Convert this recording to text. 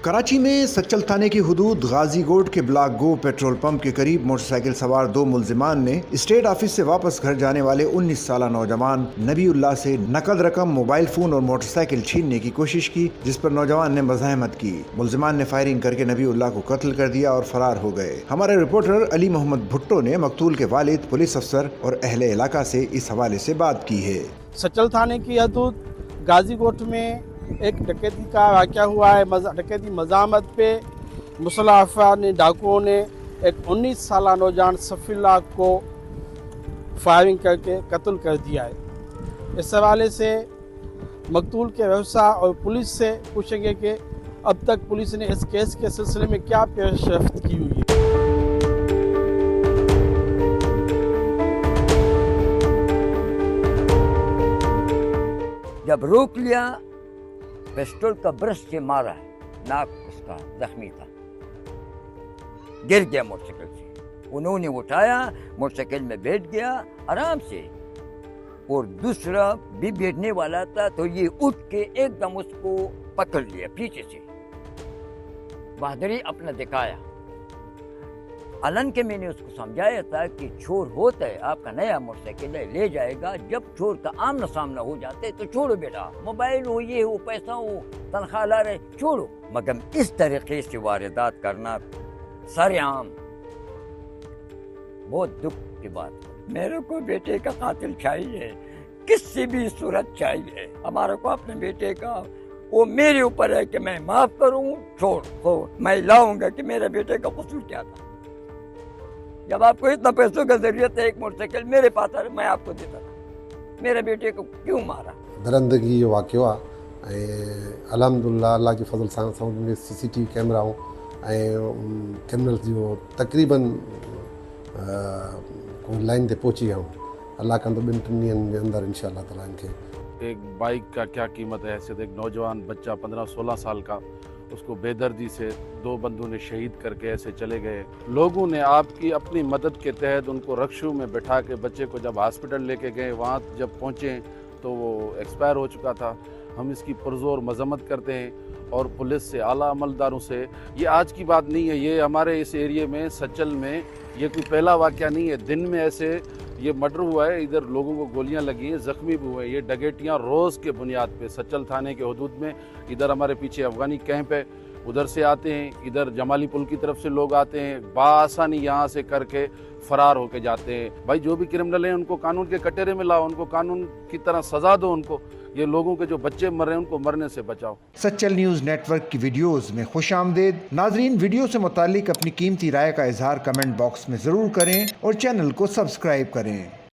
कराची में सच्चल थाने की हुदूद गाजी गोड के ब्लॉक गो पेट्रोल पंप के करीब मोटरसाइकिल सवार 2 मुलजिमान ने स्टेट ऑफिस से वापस घर जाने वाले 19 साला नौजवान नबीउल्लाह से नकद रकम, मोबाइल फोन और मोटरसाइकिल छीनने की कोशिश की, जिस पर नौजवान ने मज़ाहमत की। मुलजिमान ने फायरिंग करके नबीउल्लाह को कत्ल कर दिया और फरार हो गए। हमारे रिपोर्टर अली मोहम्मद भुट्टो ने मकतूल के वालिद, पुलिस अफसर और अहले इलाका से इस हवाले से बात की है। सच्चल थाने की हदूद गाजी गोट में एक डकैती का वाक़या हुआ है। डकैती मज़ामत पे मुसल्लह अफराद ने, डाकुओं ने एक 19 साला नौजवान सफ़ीउल्लाह को फायरिंग करके कत्ल कर दिया है। इस हवाले से मकतूल के व्यवसाय और पुलिस से पूछेंगे कि अब तक पुलिस ने इस केस के सिलसिले में क्या पेशरफ्त की हुई है। जब रोक लिया, पिस्टल का ब्रश से मारा है, नाक उसका जख्मी था, गिर गया मोटरसाइकिल से। उन्होंने उठाया, मोटरसाइकिल में बैठ गया आराम से, और दूसरा भी बैठने वाला था, तो ये उठ के एकदम उसको पकड़ लिया पीछे से। बहादुरी अपना दिखाया। अलन के मैंने उसको समझाया था कि चोर होता है, आपका नया मोटरसाइकिल है, ले जाएगा, जब चोर का आमना सामना हो जाते तो छोड़ो बेटा, मोबाइल हो, ये हो, पैसा हो, तनख्वाह ला रहे, छोड़ो। मगर इस तरीके से वारदात करना सरेआम बहुत दुख की बात। मेरे को बेटे का कातिल चाहिए, किसी भी सूरत चाहिए। हमारे को अपने बेटे का, वो मेरे ऊपर है कि मैं माफ करूं, छोड़, मैं लाऊंगा कि मेरे बेटे का कसूर क्या था। जब आपको इतना पैसों की जरूरत है, एक मोटरसाइकिल मेरे पास है, मैं आपको देता था, मेरे बेटे को क्यों मारा। दरंदगी जो वाक़ियो आहे, अल्हम्दुलिल्लाह अल्लाह के फज़ल सां में CCTV कैमराऊं ऐं क्रिमिनल्स जो तक़रीबन लाइन ते पहुची विया आहियूं। अल्लाह कंदो 2-3 ॾींहंनि जे अंदरि इंशाअल्लाह ताला इनखे। एक बाइक का क्या कीमत है, ऐसे एक नौजवान बच्चा 15-16 साल का, उसको बेदर्दी से 2 बंदों ने शहीद करके ऐसे चले गए। लोगों ने आपकी अपनी मदद के तहत उनको रक्शों में बैठा के बच्चे को जब हॉस्पिटल लेके गए, वहाँ जब पहुँचे तो वो एक्सपायर हो चुका था। हम इसकी पुरजोर मजम्मत करते हैं और पुलिस से, आला अमलदारों से। ये आज की बात नहीं है, ये हमारे इस एरिए में, सच्चल में, ये कोई पहला वाक़या नहीं है। दिन में ऐसे ये मर्डर हुआ है, इधर लोगों को गोलियां लगी हैं, ज़ख्मी भी हुए हैं। ये डकैतियाँ रोज़ के बुनियाद पे सच्चल थाने के हदूद में, इधर हमारे पीछे अफ़गानी कैंप है, उधर से आते हैं, इधर जमाली पुल की तरफ से लोग आते हैं, बासानी यहाँ से करके फरार होके जाते हैं। भाई जो भी क्रिमिनल हैं उनको कानून के कटहरे में लाओ, उनको कानून की तरह सज़ा दो उनको। ये लोगों के जो बच्चे मर रहे हैं उनको मरने से बचाओ। सच्चल न्यूज़ नेटवर्क की वीडियोस में खुश आमदेद। नाजरीन, वीडियो से मुतालिक अपनी कीमती राय का इजहार कमेंट बॉक्स में ज़रूर करें और चैनल को सब्सक्राइब करें।